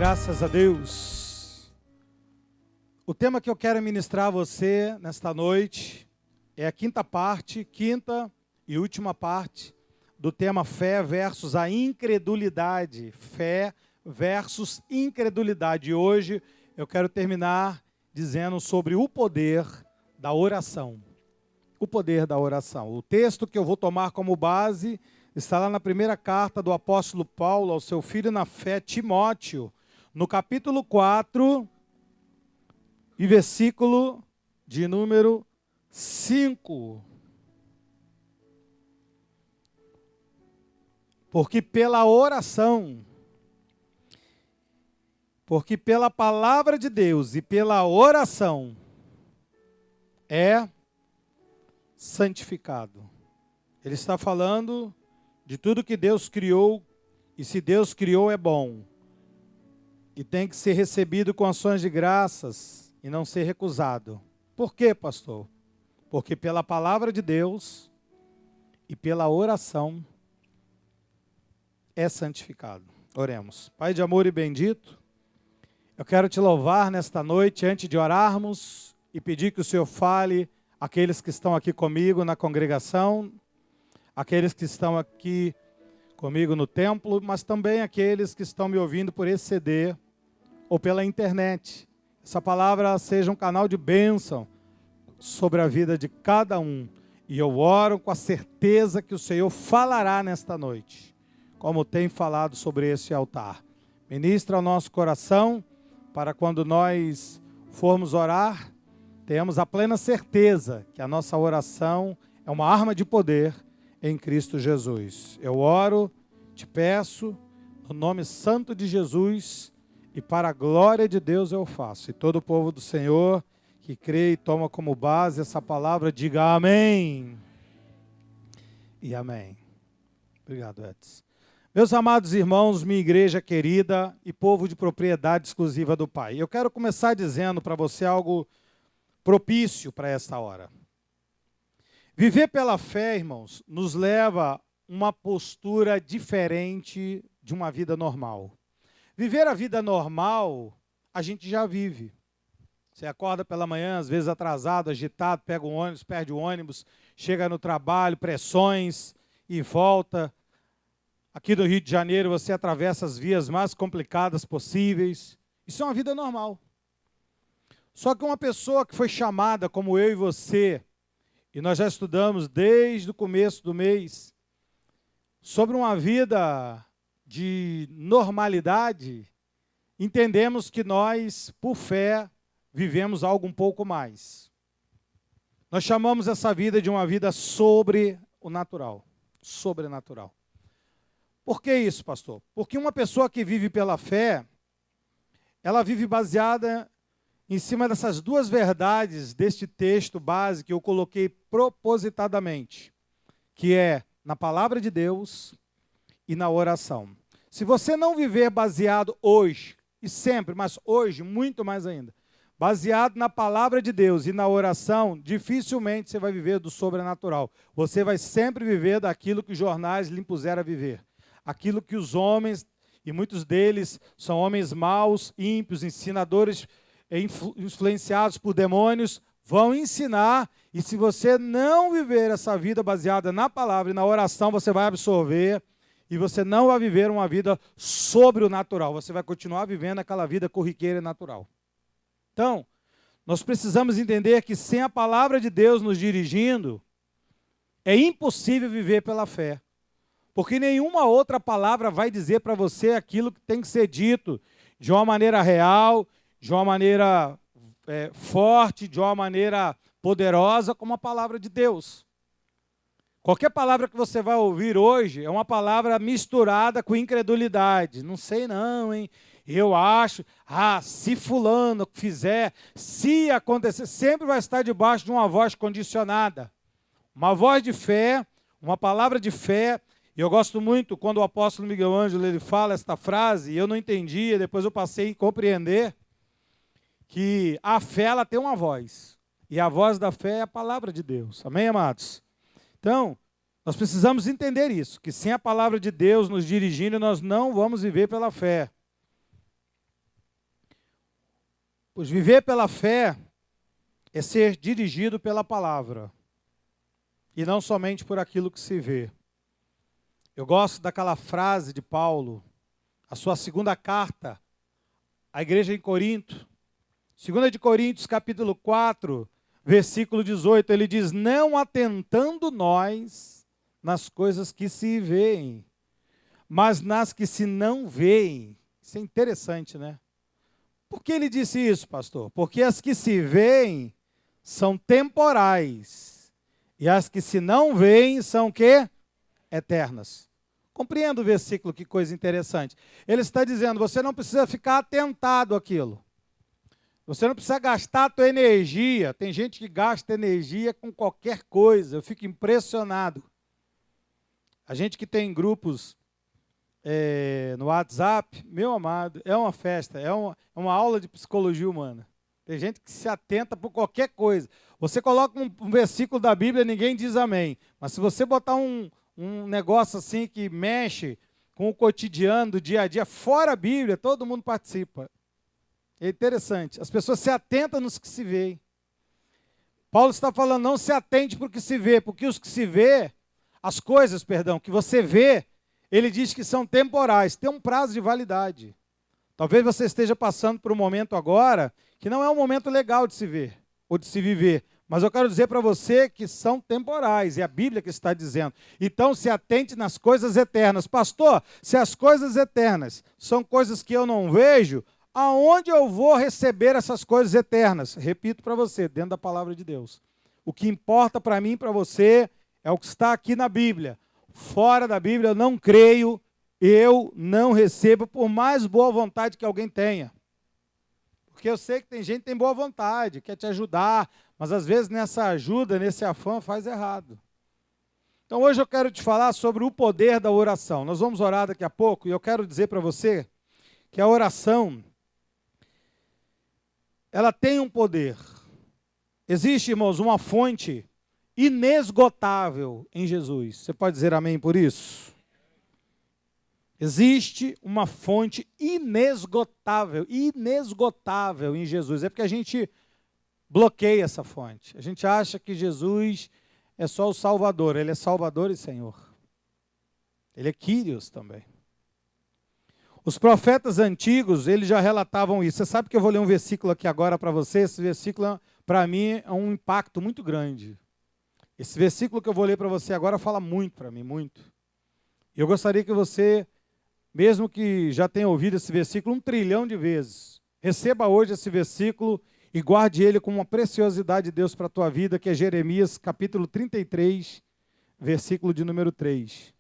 Graças a Deus. O tema que eu quero ministrar a você nesta noite é a quinta e última parte do tema fé versus a incredulidade. Fé versus incredulidade. E hoje eu quero terminar dizendo sobre o poder da oração. O poder da oração. O texto que eu vou tomar como base está lá na primeira carta do apóstolo Paulo ao seu filho na fé, Timóteo, no capítulo 4 e versículo de número 5. Porque pela palavra de Deus e pela oração é santificado. Ele está falando de tudo que Deus criou, e se Deus criou é bom. E tem que ser recebido com ações de graças e não ser recusado. Por quê, pastor? Porque pela palavra de Deus e pela oração é santificado. Oremos. Pai de amor e bendito, eu quero te louvar nesta noite antes de orarmos e pedir que o Senhor fale àqueles que estão aqui comigo na congregação, aqueles que estão aqui comigo no templo, mas também aqueles que estão me ouvindo por esse CD ou pela internet. Essa palavra seja um canal de bênção sobre a vida de cada um. E eu oro com a certeza que o Senhor falará nesta noite, como tem falado sobre esse altar. Ministra o nosso coração, para quando nós formos orar, tenhamos a plena certeza que a nossa oração é uma arma de poder em Cristo Jesus. Eu oro, te peço, no nome santo de Jesus, e para a glória de Deus eu faço. E todo o povo do Senhor que crê e toma como base essa palavra, diga amém. E amém. Obrigado, Edson. Meus amados irmãos, minha igreja querida e povo de propriedade exclusiva do Pai. Eu quero começar dizendo para você algo propício para esta hora. Viver pela fé, irmãos, nos leva a uma postura diferente de uma vida normal. Viver a vida normal, a gente já vive. Você acorda pela manhã, às vezes atrasado, agitado, pega um ônibus, perde o ônibus, chega no trabalho, pressões e volta. Aqui no Rio de Janeiro você atravessa as vias mais complicadas possíveis. Isso é uma vida normal. Só que uma pessoa que foi chamada como eu e você, e nós já estudamos desde o começo do mês, sobre uma vida de normalidade, entendemos que nós, por fé, vivemos algo um pouco mais. Nós chamamos essa vida de uma vida sobrenatural. Sobrenatural. Por que isso, pastor? Porque uma pessoa que vive pela fé, ela vive baseada em cima dessas duas verdades deste texto base que eu coloquei propositadamente, que é na palavra de Deus e na oração. Se você não viver baseado hoje, e sempre, mas hoje muito mais ainda, baseado na palavra de Deus e na oração, dificilmente você vai viver do sobrenatural. Você vai sempre viver daquilo que os jornais lhe impuseram a viver. Aquilo que os homens, e muitos deles são homens maus, ímpios, ensinadores influenciados por demônios, vão ensinar, e se você não viver essa vida baseada na palavra e na oração, você vai absorver, e você não vai viver uma vida sobrenatural, você vai continuar vivendo aquela vida corriqueira e natural. Então, nós precisamos entender que sem a palavra de Deus nos dirigindo, é impossível viver pela fé, porque nenhuma outra palavra vai dizer para você aquilo que tem que ser dito de uma maneira real, de uma maneira forte, de uma maneira poderosa, como a palavra de Deus. Qualquer palavra que você vai ouvir hoje é uma palavra misturada com incredulidade. Não sei não, hein? Eu acho, se fulano fizer, se acontecer, sempre vai estar debaixo de uma voz condicionada. Uma voz de fé, uma palavra de fé. E eu gosto muito quando o apóstolo Miguel Ângelo ele fala esta frase, e eu não entendia, depois eu passei a compreender, que a fé ela tem uma voz, e a voz da fé é a palavra de Deus. Amém, amados? Então, nós precisamos entender isso, que sem a palavra de Deus nos dirigindo, nós não vamos viver pela fé. Pois viver pela fé é ser dirigido pela palavra, e não somente por aquilo que se vê. Eu gosto daquela frase de Paulo, a sua segunda carta à igreja em Corinto, 2 de Coríntios, capítulo 4, versículo 18, ele diz: não atentando nós nas coisas que se veem, mas nas que se não veem. Isso é interessante, né? Por que ele disse isso, pastor? Porque as que se veem são temporais, e as que se não veem são o quê? Eternas. Compreenda o versículo, que coisa interessante. Ele está dizendo, você não precisa ficar atentado àquilo. Você não precisa gastar a tua energia. Tem gente que gasta energia com qualquer coisa. Eu fico impressionado. A gente que tem grupos no WhatsApp, meu amado, é uma festa, é uma aula de psicologia humana. Tem gente que se atenta por qualquer coisa. Você coloca um versículo da Bíblia, ninguém diz amém. Mas se você botar um negócio assim que mexe com o cotidiano do dia a dia, fora a Bíblia, todo mundo participa. É interessante. As pessoas se atentam nos que se vê. Paulo está falando, não se atente para o que se vê, porque os que se vê, as coisas, perdão, que você vê, ele diz que são temporais, tem um prazo de validade. Talvez você esteja passando por um momento agora que não é um momento legal de se ver ou de se viver. Mas eu quero dizer para você que são temporais, é a Bíblia que está dizendo. Então se atente nas coisas eternas. Pastor, se as coisas eternas são coisas que eu não vejo, aonde eu vou receber essas coisas eternas? Repito para você, dentro da palavra de Deus. O que importa para mim e para você é o que está aqui na Bíblia. Fora da Bíblia eu não creio, eu não recebo, por mais boa vontade que alguém tenha. Porque eu sei que tem gente que tem boa vontade, quer te ajudar, mas às vezes nessa ajuda, nesse afã, faz errado. Então hoje eu quero te falar sobre o poder da oração. Nós vamos orar daqui a pouco e eu quero dizer para você que a oração, ela tem um poder. Existe, irmãos, uma fonte inesgotável em Jesus. Você pode dizer amém por isso? Existe uma fonte inesgotável em Jesus. É porque a gente bloqueia essa fonte. A gente acha que Jesus é só o Salvador. Ele é Salvador e Senhor. Ele é Quírios também. Os profetas antigos, eles já relatavam isso. Você sabe que eu vou ler um versículo aqui agora para você. Esse versículo, para mim, é um impacto muito grande. Esse versículo que eu vou ler para você agora fala muito para mim, muito. E eu gostaria que você, mesmo que já tenha ouvido esse versículo 1 trilhão de vezes, receba hoje esse versículo e guarde ele como uma preciosidade de Deus para a tua vida, que é Jeremias capítulo 33, versículo de número 3.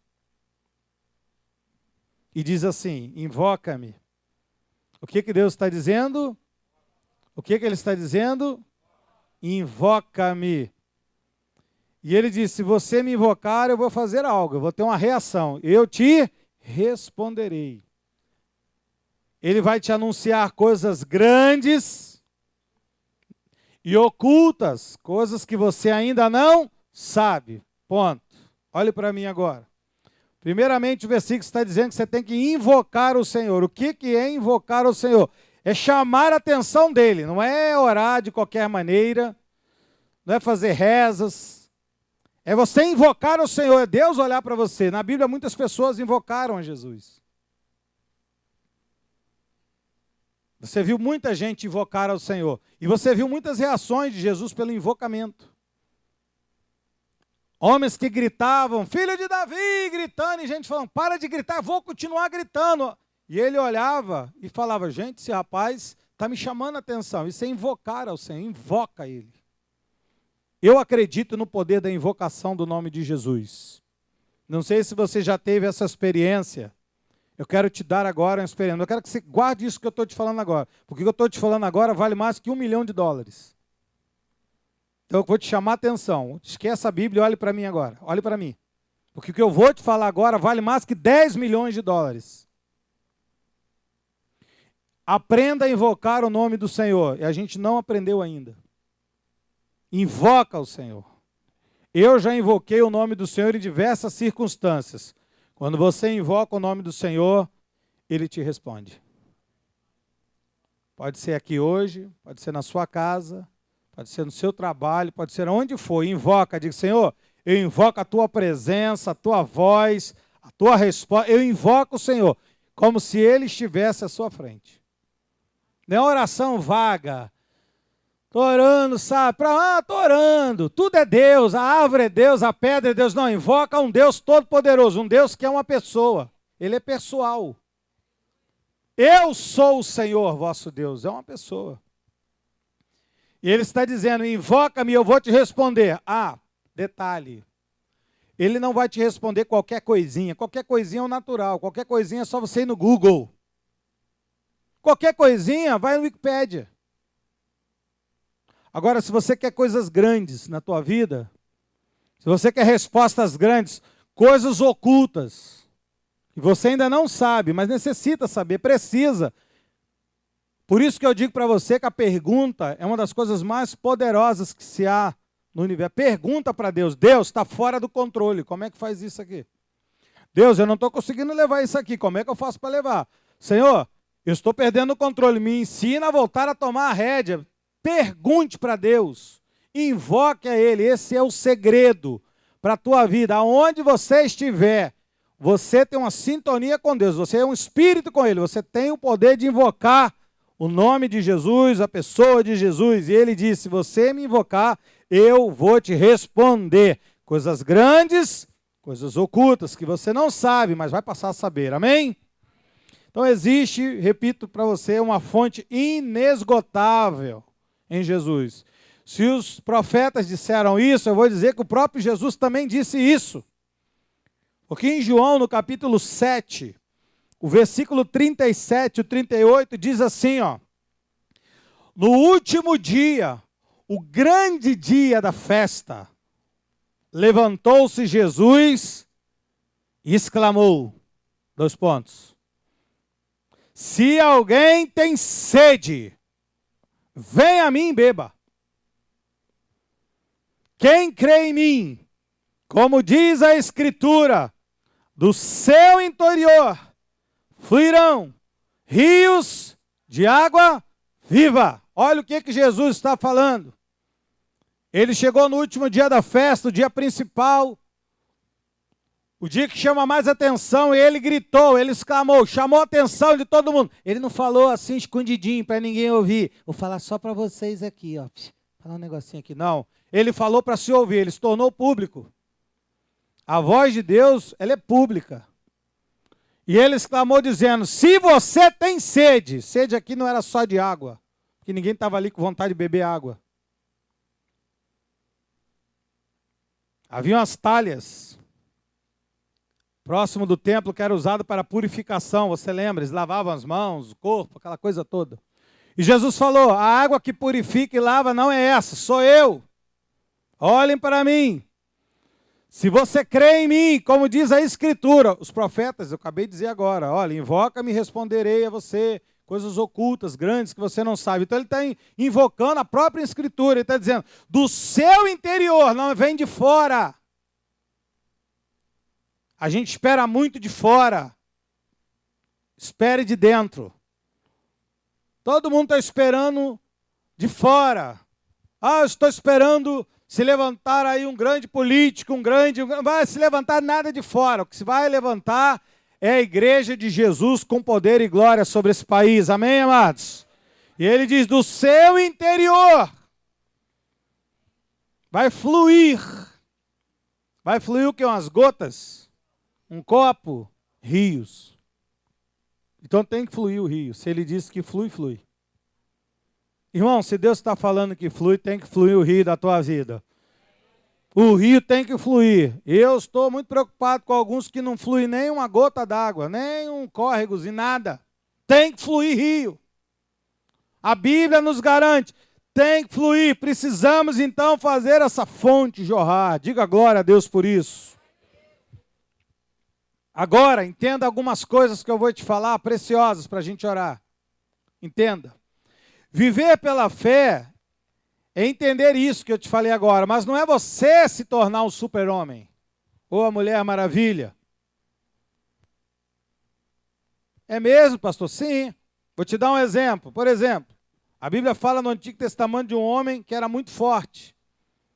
E diz assim, invoca-me. O que Deus está dizendo? O que ele está dizendo? Invoca-me. E ele diz, se você me invocar, eu vou fazer algo, eu vou ter uma reação. Eu te responderei. Ele vai te anunciar coisas grandes e ocultas, coisas que você ainda não sabe. Ponto. Olhe para mim agora. Primeiramente, o versículo está dizendo que você tem que invocar o Senhor. O que é invocar o Senhor? É chamar a atenção dele, não é orar de qualquer maneira, não é fazer rezas. É você invocar o Senhor, é Deus olhar para você. Na Bíblia, muitas pessoas invocaram a Jesus. Você viu muita gente invocar ao Senhor. E você viu muitas reações de Jesus pelo invocamento. Homens que gritavam, filho de Davi, gritando, e gente falando, para de gritar, vou continuar gritando. E ele olhava e falava, gente, esse rapaz está me chamando a atenção. Isso é invocar ao Senhor, invoca ele. Eu acredito no poder da invocação do nome de Jesus. Não sei se você já teve essa experiência. Eu quero te dar agora uma experiência. Eu quero que você guarde isso que eu estou te falando agora. Porque o que eu estou te falando agora vale mais que $1 milhão. Então eu vou te chamar a atenção. Esquece a Bíblia e olhe para mim agora. Olhe para mim. Porque o que eu vou te falar agora vale mais que $10 milhões. Aprenda a invocar o nome do Senhor. E a gente não aprendeu ainda. Invoca o Senhor. Eu já invoquei o nome do Senhor em diversas circunstâncias. Quando você invoca o nome do Senhor, Ele te responde. Pode ser aqui hoje, pode ser na sua casa, pode ser no seu trabalho, pode ser onde for. Invoca, diga: Senhor, eu invoco a tua presença, a tua voz, a tua resposta. Eu invoco o Senhor, como se Ele estivesse à sua frente. Não é oração vaga. Estou orando, sabe? Estou orando. Tudo é Deus, a árvore é Deus, a pedra é Deus. Não, invoca um Deus todo-poderoso, um Deus que é uma pessoa. Ele é pessoal. Eu sou o Senhor, vosso Deus. É uma pessoa. E Ele está dizendo: invoca-me, eu vou te responder. Detalhe. Ele não vai te responder qualquer coisinha. Qualquer coisinha é o natural. Qualquer coisinha é só você ir no Google. Qualquer coisinha, vai no Wikipédia. Agora, se você quer coisas grandes na tua vida, se você quer respostas grandes, coisas ocultas, que você ainda não sabe, mas necessita saber, precisa. Por isso que eu digo para você que a pergunta é uma das coisas mais poderosas que se há no universo. Pergunta para Deus. Deus, está fora do controle. Como é que faz isso aqui? Deus, eu não estou conseguindo levar isso aqui. Como é que eu faço para levar? Senhor, eu estou perdendo o controle. Me ensina a voltar a tomar a rédea. Pergunte para Deus. Invoque a Ele. Esse é o segredo para a tua vida. Aonde você estiver, você tem uma sintonia com Deus. Você é um espírito com Ele. Você tem o poder de invocar o nome de Jesus, a pessoa de Jesus. E Ele disse: se você me invocar, eu vou te responder. Coisas grandes, coisas ocultas, que você não sabe, mas vai passar a saber. Amém? Então existe, repito para você, uma fonte inesgotável em Jesus. Se os profetas disseram isso, eu vou dizer que o próprio Jesus também disse isso. Porque em João, no capítulo 7, o versículo 37 e 38 diz assim, no último dia, o grande dia da festa, levantou-se Jesus e exclamou, : se alguém tem sede, venha a mim e beba. Quem crê em mim, como diz a Escritura, do seu interior fluirão rios de água viva. Olha o que Jesus está falando. Ele chegou no último dia da festa, o dia principal, o dia que chama mais atenção, e ele gritou, ele exclamou, chamou a atenção de todo mundo. Ele não falou assim escondidinho para ninguém ouvir. Vou falar só para vocês aqui, falar um negocinho aqui. Não, ele falou para se ouvir, ele se tornou público. A voz de Deus, ela é pública. E ele exclamou dizendo, se você tem sede, sede aqui não era só de água, porque ninguém estava ali com vontade de beber água. Havia umas talhas próximo do templo que era usado para purificação, você lembra? Eles lavavam as mãos, o corpo, aquela coisa toda. E Jesus falou, a água que purifica e lava não é essa, sou eu. Olhem para mim. Se você crê em mim, como diz a Escritura, os profetas, eu acabei de dizer agora, olha, invoca-me e responderei a você, coisas ocultas, grandes, que você não sabe. Então ele está invocando a própria Escritura, ele está dizendo, do seu interior, não vem de fora. A gente espera muito de fora. Espere de dentro. Todo mundo está esperando de fora. Eu estou esperando se levantar aí um grande político, não vai se levantar nada de fora. O que se vai levantar é a igreja de Jesus com poder e glória sobre esse país. Amém, amados? E ele diz, do seu interior vai fluir. Vai fluir o que? Umas gotas? Um copo? Rios. Então tem que fluir o rio. Se ele diz que flui, flui. Irmão, se Deus está falando que flui, tem que fluir o rio da tua vida. O rio tem que fluir. Eu estou muito preocupado com alguns que não flui nem uma gota d'água, nem um córregozinho, nada. Tem que fluir rio. A Bíblia nos garante, tem que fluir. Precisamos então fazer essa fonte jorrar. Diga glória a Deus por isso. Agora, entenda algumas coisas que eu vou te falar, preciosas para a gente orar. Entenda. Viver pela fé é entender isso que eu te falei agora, mas não é você se tornar um super-homem ou a Mulher Maravilha. É mesmo, pastor? Sim. Vou te dar um exemplo. Por exemplo, a Bíblia fala no Antigo Testamento de um homem que era muito forte.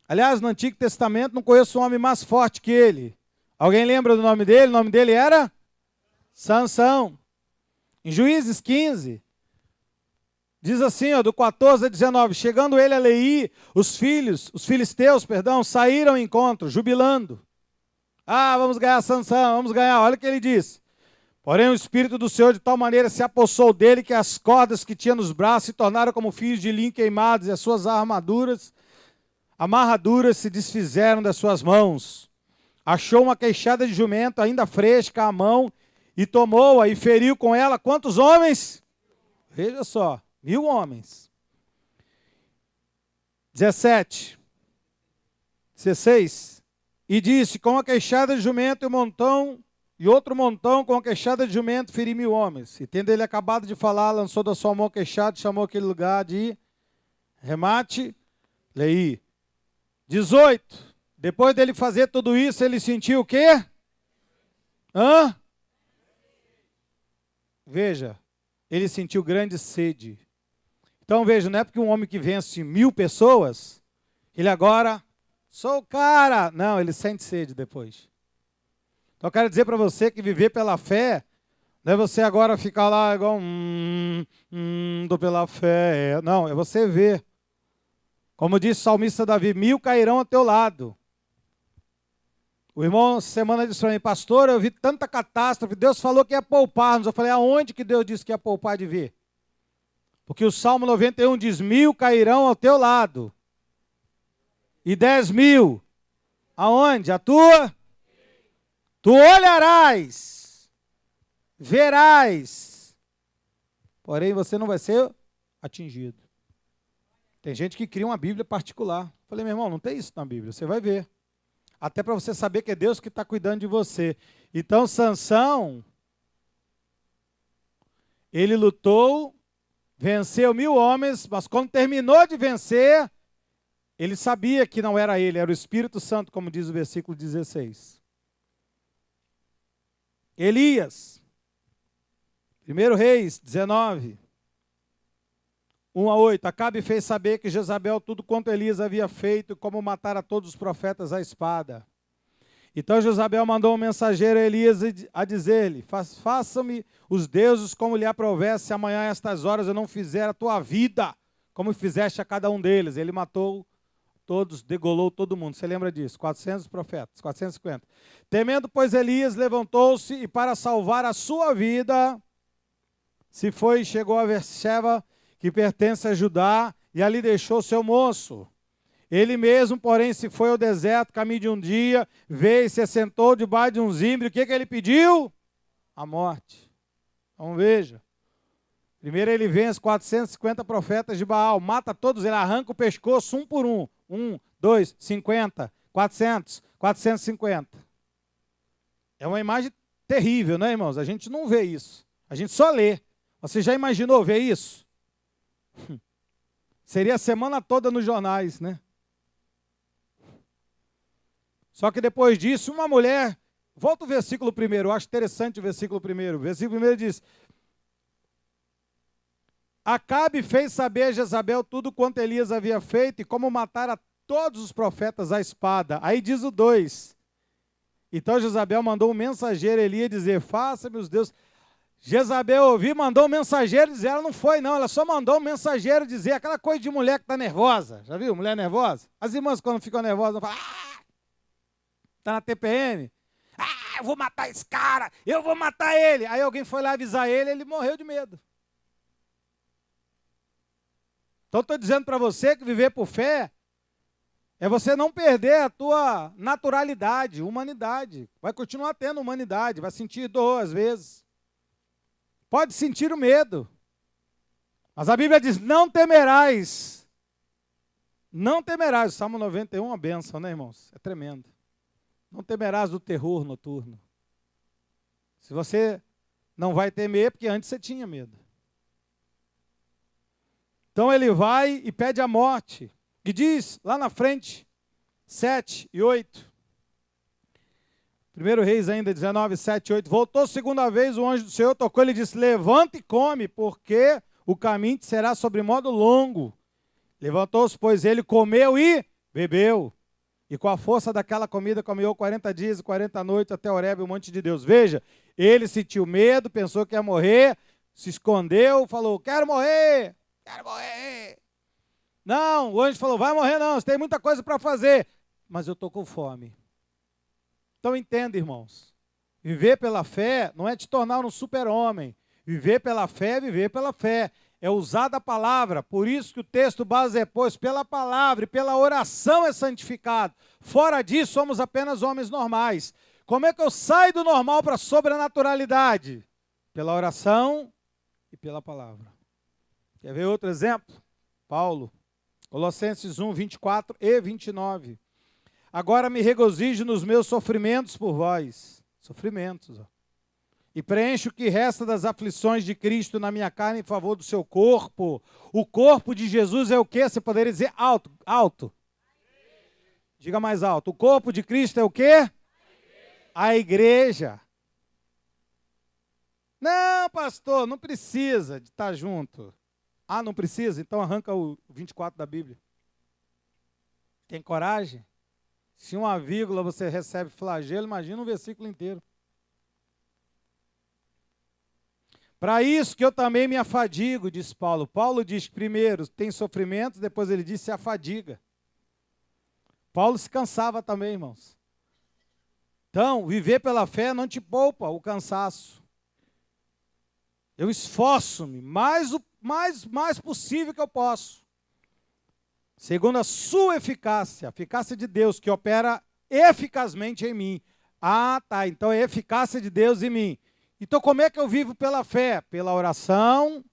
Aliás, no Antigo Testamento não conheço um homem mais forte que ele. Alguém lembra do nome dele? O nome dele era Sansão. Em Juízes 15, diz assim, ó, do 14 a 19, chegando ele a Leí, os filisteus, saíram ao encontro, jubilando. Vamos ganhar Sansão, vamos ganhar. Olha o que ele diz. Porém, o Espírito do Senhor de tal maneira se apossou dele que as cordas que tinha nos braços se tornaram como fios de linho queimados e as suas amarraduras se desfizeram das suas mãos. Achou uma queixada de jumento ainda fresca à mão e tomou-a e feriu com ela quantos homens? Veja só, 1000 homens. 17, 16. E disse, com a queixada de jumento e outro montão com a queixada de jumento feri 1000 homens. E tendo ele acabado de falar, lançou da sua mão a queixada e chamou aquele lugar de Remate Leí. 18. Depois dele fazer tudo isso, ele sentiu o quê? Veja, ele sentiu grande sede. Então veja, não é porque um homem que vence 1000 pessoas, ele agora, sou o cara. Não, ele sente sede depois. Então eu quero dizer para você que viver pela fé, não é você agora ficar lá igual, tô pela fé. Não, é você ver. Como disse o salmista Davi, 1000 cairão ao teu lado. O irmão semana disse para mim, pastor, eu vi tanta catástrofe, Deus falou que ia poupar-nos. Eu falei, aonde que Deus disse que ia poupar de ver? Porque o Salmo 91 diz, 1000 cairão ao teu lado. E 10.000, aonde? A tua? Tu olharás, verás, porém você não vai ser atingido. Tem gente que cria uma Bíblia particular. Falei, meu irmão, não tem isso na Bíblia, você vai ver. Até para você saber que é Deus que está cuidando de você. Então, Sansão, ele lutou, venceu 1000 homens, mas quando terminou de vencer, ele sabia que não era ele, era o Espírito Santo, como diz o versículo 16. Elias, 1 Reis 19, 1 a 8. Acabe fez saber que Jezabel tudo quanto Elias havia feito, como matar a todos os profetas à espada. Então Jezabel mandou um mensageiro a Elias a dizer-lhe, façam-me os deuses como lhe aprouver, se amanhã a estas horas eu não fizer a tua vida, como fizeste a cada um deles. Ele matou todos, degolou todo mundo. Você lembra disso? 400 profetas, 450. Temendo, pois, Elias levantou-se e para salvar a sua vida, se foi e chegou a Berseba, que pertence a Judá, e ali deixou seu moço. Ele mesmo, porém, se foi ao deserto, caminho de um dia, veio e se assentou debaixo de um zimbro. O que ele pediu? A morte. Então veja. Primeiro ele vence 450 profetas de Baal, mata todos, ele arranca o pescoço um por um. 1, 2, 50, 400, 450. É uma imagem terrível, né, irmãos? A gente não vê isso. A gente só lê. Você já imaginou ver isso? Seria a semana toda nos jornais, né? Só que depois disso, uma mulher... Volta o versículo primeiro, eu acho interessante o versículo primeiro. O versículo primeiro diz... Acabe fez saber a Jezabel tudo quanto Elias havia feito e como matar a todos os profetas à espada. Aí diz o 2. Então Jezabel mandou um mensageiro a Elias dizer, faça-me os deuses. Jezabel ouviu, mandou um mensageiro dizer, ela não foi não, ela só mandou um mensageiro dizer, aquela coisa de mulher que está nervosa. Já viu, mulher nervosa? As irmãs quando ficam nervosas, falam, está na TPM. Eu vou matar esse cara, eu vou matar ele. Aí alguém foi lá avisar ele, ele morreu de medo. Então estou dizendo para você que viver por fé é você não perder a tua naturalidade, humanidade. Vai continuar tendo humanidade, vai sentir dor às vezes. Pode sentir o medo. Mas a Bíblia diz, não temerás. Não temerás. O Salmo 91 é uma bênção, né, irmãos? É tremendo. Não temerás do terror noturno. Se você não vai temer, porque antes você tinha medo. Então ele vai e pede a morte. E diz, lá na frente, 7 e 8. 1 Reis ainda, 19, 7, 8. Voltou segunda vez, o anjo do Senhor tocou, ele disse, levanta e come, porque o caminho te será sobre modo longo. Levantou-se, pois ele comeu e bebeu. E com a força daquela comida, caminhou 40 dias e 40 noites até Horebe, o monte de Deus. Veja, ele sentiu medo, pensou que ia morrer, se escondeu, falou, quero morrer, quero morrer. Não, o anjo falou, vai morrer não, você tem muita coisa para fazer. Mas eu estou com fome. Então entenda, irmãos, viver pela fé não é te tornar um super-homem. Viver pela fé é viver pela fé. É usar da palavra. Por isso que o texto base é, pois pela palavra e pela oração é santificado. Fora disso, somos apenas homens normais. Como é que eu saio do normal para a sobrenaturalidade? Pela oração e pela palavra. Quer ver outro exemplo? Paulo, Colossenses 1, 24 e 29. Agora me regozijo nos meus sofrimentos por vós. Sofrimentos, ó. E preencho o que resta das aflições de Cristo na minha carne em favor do seu corpo. O corpo de Jesus é o quê? Você poderia dizer alto, alto. Diga mais alto. O corpo de Cristo é o quê? A igreja. Não, pastor, não precisa de estar junto. Ah, não precisa? Então arranca o 24 da Bíblia. Tem coragem? Se uma vírgula você recebe flagelo, imagina um versículo inteiro. Para isso que eu também me afadigo, diz Paulo. Paulo diz que primeiro tem sofrimentos, depois ele diz se afadiga. Paulo se cansava também, irmãos. Então, viver pela fé não te poupa o cansaço. Eu esforço-me mais possível que eu posso. Segundo a sua eficácia, a eficácia de Deus que opera eficazmente em mim. Ah, tá, então é a eficácia de Deus em mim. Então como é que eu vivo pela fé? Pela oração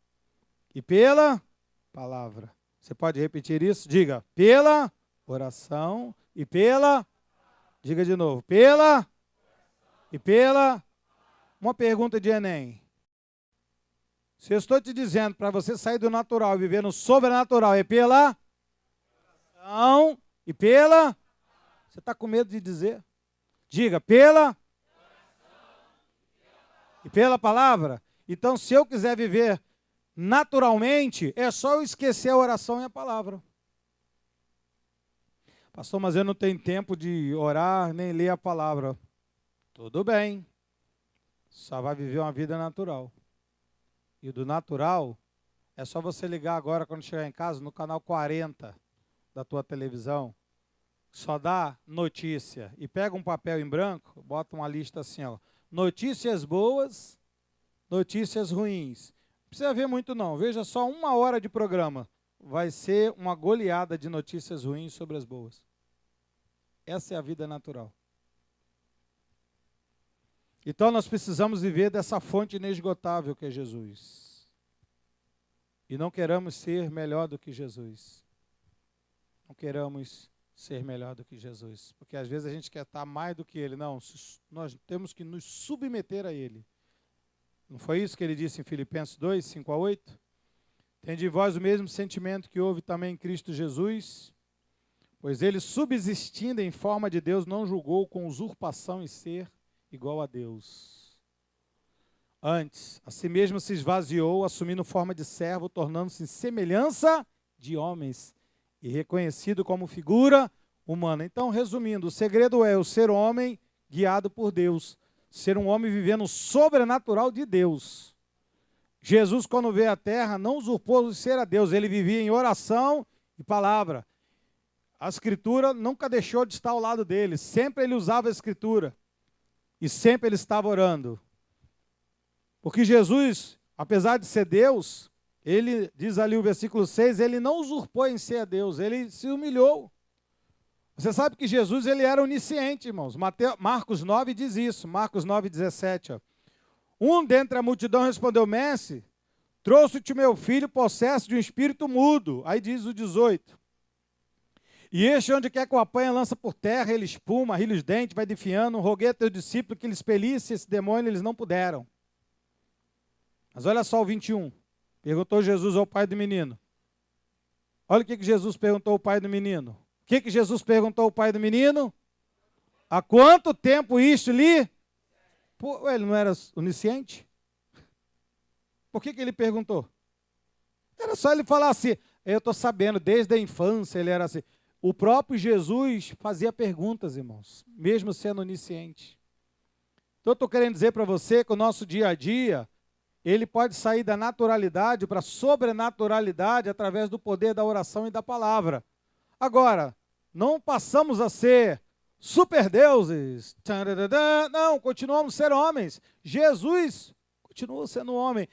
e pela palavra. Você pode repetir isso? Diga, pela oração e pela... Diga de novo, pela e pela... Uma pergunta de Enem. Se eu estou te dizendo para você sair do natural e viver no sobrenatural, é pela... oração e pela... Você está com medo de dizer? Diga, pela... e pela palavra. Então, se eu quiser viver naturalmente, é só eu esquecer a oração e a palavra. Pastor, mas eu não tenho tempo de orar nem ler a palavra. Tudo bem. Só vai viver uma vida natural. E do natural, é só você ligar agora, quando chegar em casa, no canal 40 da tua televisão. Só dá notícia. E pega um papel em branco, bota uma lista assim, ó. Notícias boas, notícias ruins. Não precisa ver muito não, veja só 1 hora de programa. Vai ser uma goleada de notícias ruins sobre as boas. Essa é a vida natural. Então nós precisamos viver dessa fonte inesgotável que é Jesus. E não queremos ser melhor do que Jesus. Não queremos ser melhor do que Jesus. Porque às vezes a gente quer estar mais do que Ele. Não, nós temos que nos submeter a Ele. Não foi isso que ele disse em Filipenses 2, 5 a 8? Tende em vós o mesmo sentimento que houve também em Cristo Jesus, pois ele, subsistindo em forma de Deus, não julgou com usurpação em ser igual a Deus. Antes, a si mesmo se esvaziou, assumindo forma de servo, tornando-se em semelhança de homens, e reconhecido como figura humana. Então, resumindo, o segredo é o ser homem guiado por Deus, ser um homem vivendo o sobrenatural de Deus. Jesus, quando veio à terra, não usurpou de ser a Deus, ele vivia em oração e palavra. A Escritura nunca deixou de estar ao lado dele, sempre ele usava a Escritura, e sempre ele estava orando. Porque Jesus, apesar de ser Deus, ele, diz ali o versículo 6, ele não usurpou em ser a Deus, ele se humilhou. Você sabe que Jesus ele era onisciente, irmãos. Marcos 9 diz isso, Marcos 9, 17. Ó. Um dentre a multidão respondeu, mestre, trouxe-te meu filho possesso de um espírito mudo. Aí diz o 18. E este, onde quer que o apanha, lança por terra, ele espuma, rilha os dentes, vai defiando. Roguei a teu discípulo que ele expelisse esse demônio, eles não puderam. Mas olha só o 21. Perguntou Jesus ao pai do menino. Olha o que Jesus perguntou ao pai do menino. O que Jesus perguntou ao pai do menino? Há quanto tempo isto lhe... Pô, ele não era onisciente? Por que ele perguntou? Era só ele falar assim, eu estou sabendo, desde a infância ele era assim. O próprio Jesus fazia perguntas, irmãos, mesmo sendo onisciente. Então eu estou querendo dizer para você que o nosso dia a dia, ele pode sair da naturalidade para a sobrenaturalidade através do poder da oração e da palavra. Agora, não passamos a ser superdeuses. Não, continuamos a ser homens. Jesus continua sendo homem.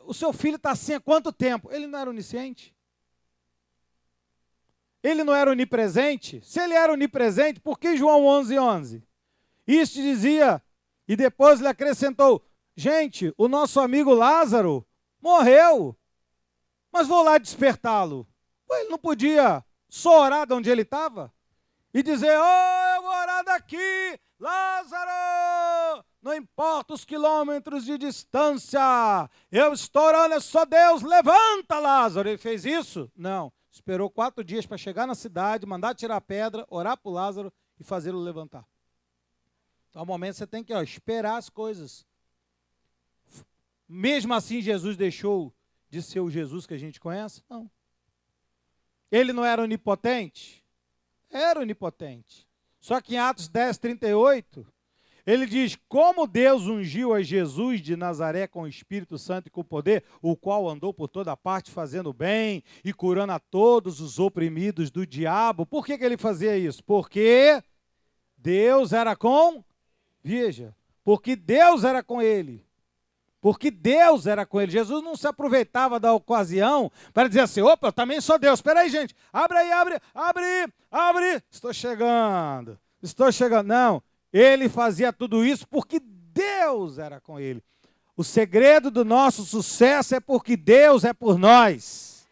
O seu filho está assim há quanto tempo? Ele não era onisciente? Ele não era onipresente? Se ele era onipresente, por que João 11:11? Isso dizia, e depois ele acrescentou, gente, o nosso amigo Lázaro morreu, mas vou lá despertá-lo. Ele não podia só orar de onde ele estava? E dizer, eu vou orar daqui, Lázaro, não importa os quilômetros de distância, eu estou orando, é só Deus, levanta, Lázaro. Ele fez isso? Não. Esperou 4 dias para chegar na cidade, mandar tirar a pedra, orar para o Lázaro e fazê-lo levantar. Então, ao momento, você tem que esperar as coisas. Mesmo assim, Jesus deixou de ser o Jesus que a gente conhece? Não. Ele não era onipotente? Era onipotente. Só que em Atos 10:38, ele diz, como Deus ungiu a Jesus de Nazaré com o Espírito Santo e com poder, o qual andou por toda parte fazendo bem e curando a todos os oprimidos do diabo. Por que ele fazia isso? Porque Deus era com... Veja, porque Deus era com ele. Porque Deus era com ele. Jesus não se aproveitava da ocasião para dizer assim, opa, eu também sou Deus. Espera aí, gente. Abre aí, abre. Estou chegando. Não. Ele fazia tudo isso porque Deus era com ele. O segredo do nosso sucesso é porque Deus é por nós.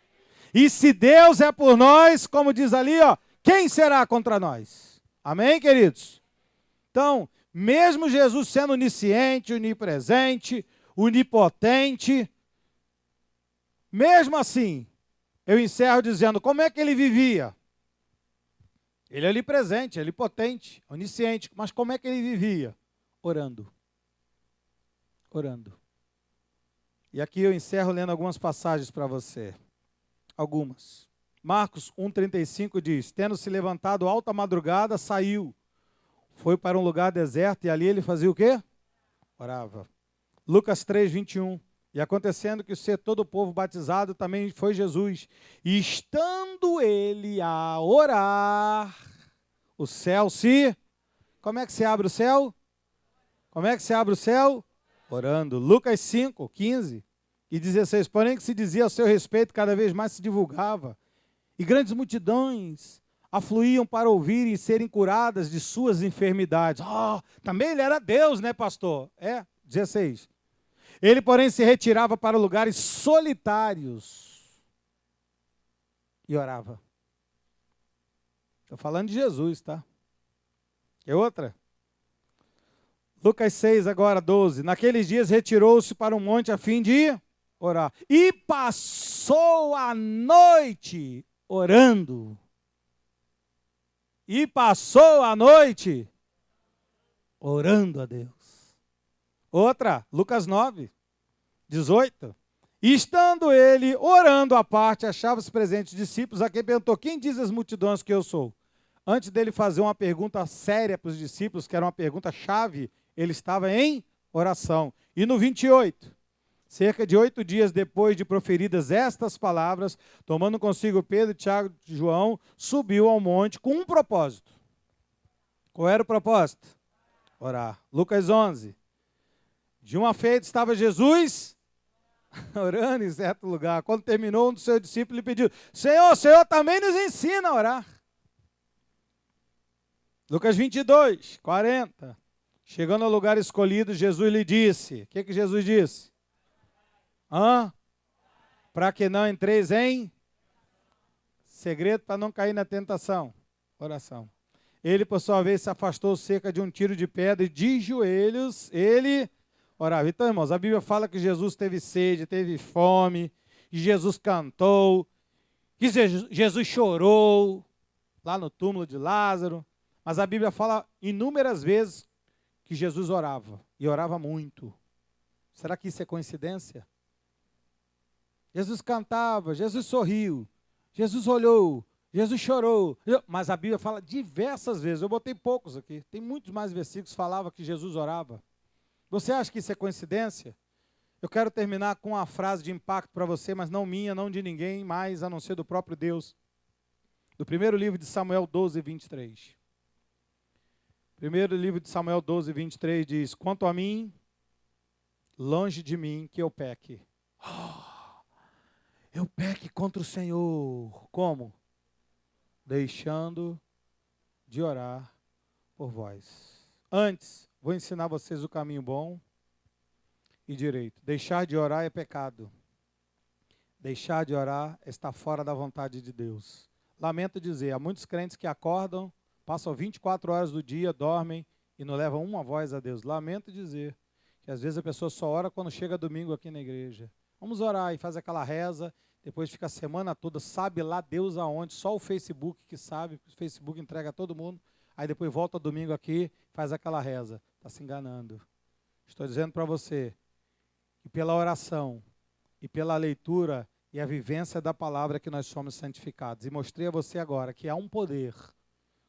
E se Deus é por nós, como diz ali, quem será contra nós? Amém, queridos? Então, mesmo Jesus sendo onisciente, onipresente, onipotente, mesmo assim, eu encerro dizendo, como é que ele vivia? Ele é onipresente, onipotente, onisciente, mas como é que ele vivia? Orando. Orando. E aqui eu encerro lendo algumas passagens para você. Algumas. Marcos 1:35 diz, tendo se levantado alta madrugada, saiu. Foi para um lugar deserto e ali ele fazia o quê? Orava. Lucas 3:21. E acontecendo que ser todo o povo batizado também foi Jesus. E estando ele a orar, o céu se... Como é que se abre o céu? Como é que se abre o céu? Orando. Lucas 5:15 e 16. Porém que se dizia a seu respeito, cada vez mais se divulgava. E grandes multidões afluíam para ouvir e serem curadas de suas enfermidades. Também ele era Deus, né, pastor? 16. Ele, porém, se retirava para lugares solitários e orava. Estou falando de Jesus, tá? É outra? Lucas 6, agora 12. Naqueles dias retirou-se para um monte a fim de orar. E passou a noite orando. E passou a noite orando a Deus. Outra, Lucas 9, 18. E estando ele orando à parte, achava-se presentes discípulos, a quem perguntou, quem diz as multidões que eu sou? Antes dele fazer uma pergunta séria para os discípulos, que era uma pergunta chave, ele estava em oração. E no 28, cerca de 8 dias depois de proferidas estas palavras, tomando consigo Pedro, Tiago e João, subiu ao monte com um propósito. Qual era o propósito? Orar. Lucas 11. De uma feita estava Jesus orando em certo lugar. Quando terminou, um dos seus discípulos lhe pediu, Senhor também nos ensina a orar. Lucas 22, 40. Chegando ao lugar escolhido, Jesus lhe disse, o que Jesus disse? Para que não entreis em segredo, para não cair na tentação. Oração. Ele, por sua vez, se afastou cerca de um tiro de pedra e de joelhos, ele orava. Então, irmãos, a Bíblia fala que Jesus teve sede, teve fome, e Jesus cantou, que Jesus chorou lá no túmulo de Lázaro, Mas a Bíblia fala inúmeras vezes que Jesus orava, e orava muito. Será que isso é coincidência? Jesus cantava, Jesus sorriu, Jesus olhou, Jesus chorou. Mas a Bíblia fala diversas vezes, eu botei poucos aqui, tem muitos mais versículos que falavam que Jesus orava. Você acha que isso é coincidência? Eu quero terminar com uma frase de impacto para você, mas não minha, não de ninguém mais, a não ser do próprio Deus. Do primeiro livro de Samuel 12, 23. Primeiro livro de Samuel 12, 23 diz: quanto a mim, longe de mim que eu peque. Eu peque contra o Senhor. Como? Deixando de orar por vós. Antes, vou ensinar vocês o caminho bom e direito. Deixar de orar é pecado. Deixar de orar está fora da vontade de Deus. Lamento dizer, há muitos crentes que acordam, passam 24 horas do dia, dormem e não levam uma voz a Deus. Lamento dizer que às vezes a pessoa só ora quando chega domingo aqui na igreja. Vamos orar e faz aquela reza, depois fica a semana toda, sabe lá Deus aonde, só o Facebook que sabe, o Facebook entrega a todo mundo, aí depois volta domingo aqui, faz aquela reza. Está se enganando. Estou dizendo para você que pela oração e pela leitura e a vivência da palavra que nós somos santificados. E mostrei a você agora que há um poder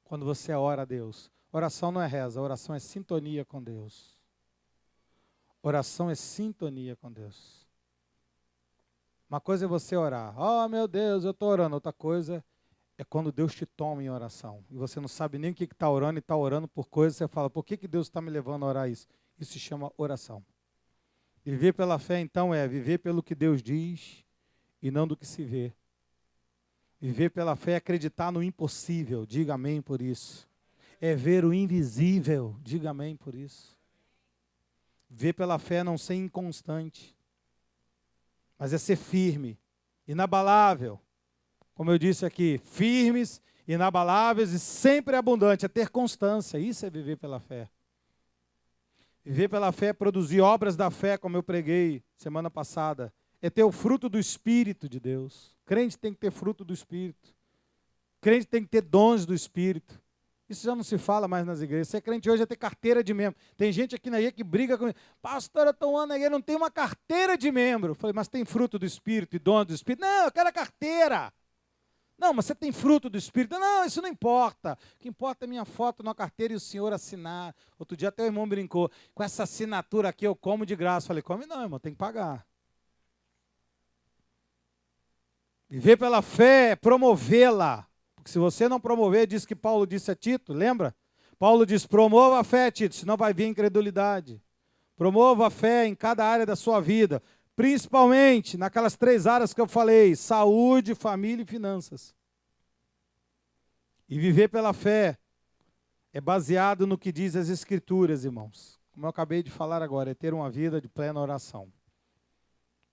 quando você ora a Deus. Oração não é reza, oração é sintonia com Deus. Oração é sintonia com Deus. Uma coisa é você orar. Oh, meu Deus, eu estou orando. Outra coisa é quando Deus te toma em oração. E você não sabe nem o que está orando e está orando por coisas. Você fala, por que Deus está me levando a orar isso? Isso se chama oração. Viver pela fé, então, é viver pelo que Deus diz e não do que se vê. Viver pela fé é acreditar no impossível. Diga amém por isso. É ver o invisível. Diga amém por isso. Viver pela fé é não ser inconstante, mas é ser firme, inabalável. Como eu disse aqui, firmes, inabaláveis e sempre abundante. É ter constância. Isso é viver pela fé. Viver pela fé é produzir obras da fé, como eu preguei semana passada. É ter o fruto do Espírito de Deus. Crente tem que ter fruto do Espírito. Crente tem que ter dons do Espírito. Isso já não se fala mais nas igrejas. Ser crente hoje é ter carteira de membro. Tem gente aqui na igreja que briga comigo. Pastor, eu estou na igreja, não tem uma carteira de membro. Eu falei, mas tem fruto do Espírito e dons do Espírito? Não, eu quero a carteira. Não, mas você tem fruto do Espírito? Não, isso não importa. O que importa é minha foto na carteira e o senhor assinar. Outro dia até o irmão brincou. Com essa assinatura aqui eu como de graça. Eu falei, come não, irmão, tem que pagar. Viver pela fé é promovê-la. Porque se você não promover, diz que Paulo disse a Tito, lembra? Paulo diz, promova a fé, Tito, senão vai vir incredulidade. Promova a fé em cada área da sua vida. Principalmente naquelas 3 áreas que eu falei, saúde, família e finanças. E viver pela fé é baseado no que diz as Escrituras, irmãos. Como eu acabei de falar agora, é ter uma vida de plena oração.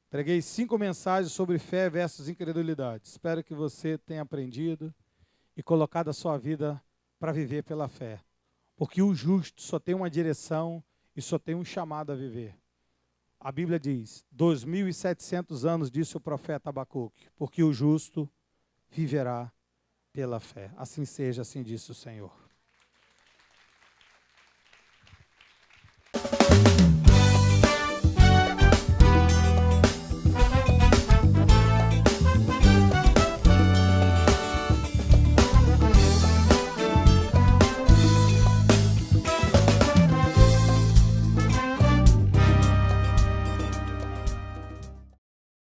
Preguei 5 mensagens sobre fé versus incredulidade. Espero que você tenha aprendido e colocado a sua vida para viver pela fé. Porque o justo só tem uma direção e só tem um chamado a viver. A Bíblia diz, 2.700 anos, disse o profeta Abacuque, porque o justo viverá pela fé. Assim seja, assim disse o Senhor.